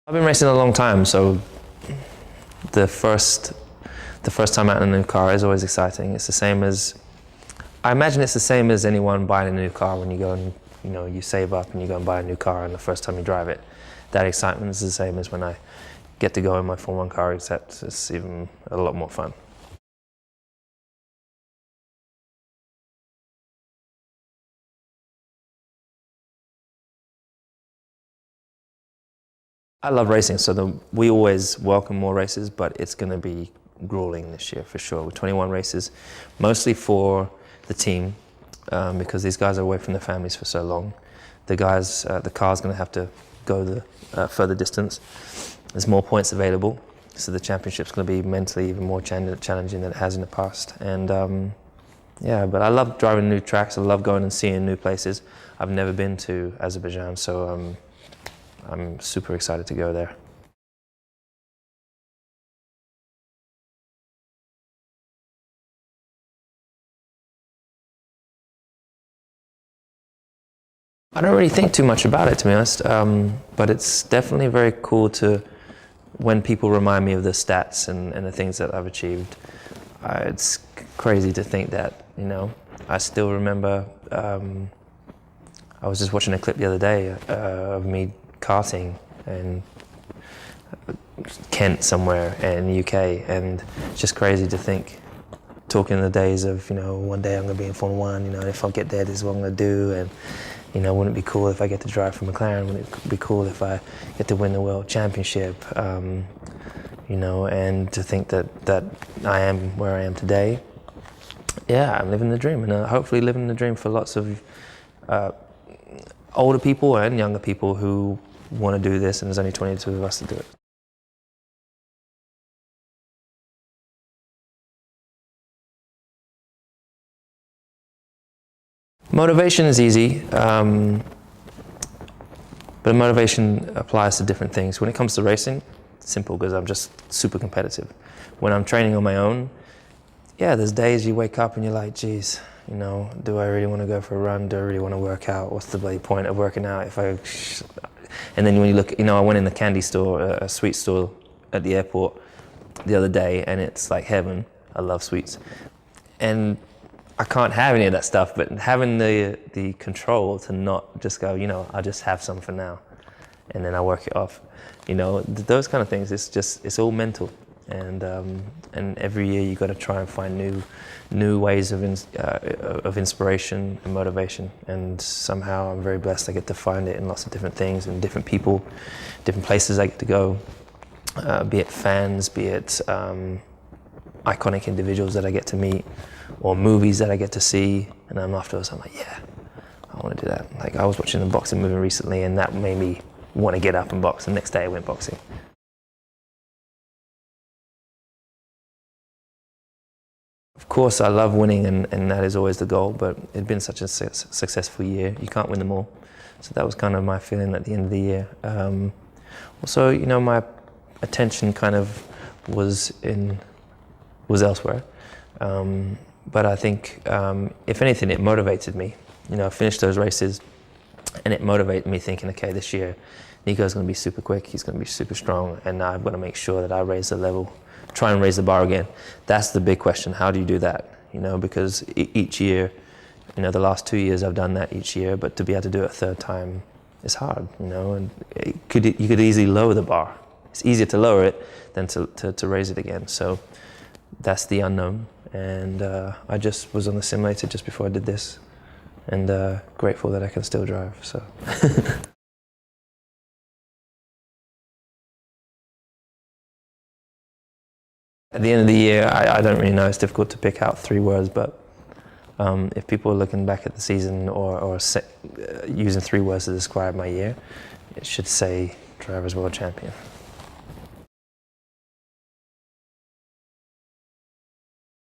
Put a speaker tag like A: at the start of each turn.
A: I've been racing a long time, so the first time out in a new car is always exciting. It's the same as, I imagine it's the same as anyone buying a new car when you go and, you save up and you go and buy a new car and the first time you drive it. That excitement is the same as when I get to go in my Formula 1 car, except it's even a lot more fun. I love racing, so we always welcome more races, but it's going to be grueling this year for sure. With 21 races, mostly for the team, because these guys are away from their families for so long. The car's going to have to go the further distance. There's more points available, so the championship's going to be mentally even more challenging than it has in the past. And yeah, but I love driving new tracks. I love going and seeing new places. I've never been to Azerbaijan, so I'm super excited to go there. I don't really think too much about it, to be honest, but it's definitely very cool when people remind me of the stats and the things that I've achieved. It's crazy to think that, I still remember, I was just watching a clip the other day of me karting in Kent somewhere in the UK, and it's just crazy to think, talking the days of, one day I'm going to be in Formula 1, if I get there, this is what I'm going to do, and, wouldn't it be cool if I get to drive for McLaren? Wouldn't it be cool if I get to win the World Championship? And to think that I am where I am today, yeah, I'm living the dream, and hopefully living the dream for lots of older people and younger people who want to do this, and there's only 22 of us to do it. Motivation is easy, but motivation applies to different things. When it comes to racing, it's simple because I'm just super competitive. When I'm training on my own, yeah, there's days you wake up and you're like, geez, do I really want to go for a run? Do I really want to work out? What's the bloody point of working out if I... And then when you look, I went in the candy store, a sweet store at the airport the other day, and it's like heaven. I love sweets. And I can't have any of that stuff, but having the control to not just go, I'll just have some for now, and then I work it off. Those kind of things, it's all mental. And every year you got to try and find new ways of inspiration and motivation. And somehow I'm very blessed. I get to find it in lots of different things and different people, different places I get to go. Be it fans, be it iconic individuals that I get to meet, or movies that I get to see. And I'm afterwards, I'm like, yeah, I want to do that. Like I was watching a boxing movie recently, and that made me want to get up and box. The next day I went boxing. Of course, I love winning, and that is always the goal, but it's been such a successful year. You can't win them all. So that was kind of my feeling at the end of the year. Also, my attention kind of was elsewhere. But I think, if anything, it motivated me. I finished those races, and it motivated me thinking, okay, this year, Nico's going to be super quick, he's going to be super strong, and I've got to make sure that I raise the level. Try and raise the bar again. That's the big question. How do you do that? Because each year, the last 2 years I've done that each year, but to be able to do it a third time is hard, and you could easily lower the bar. It's easier to lower it than to raise it again. So that's the unknown. And I just was on the simulator just before I did this, and grateful that I can still drive. So. At the end of the year, I don't really know. It's difficult to pick out 3 words, but if people are looking back at the season or using 3 words to describe my year, it should say Driver's World Champion.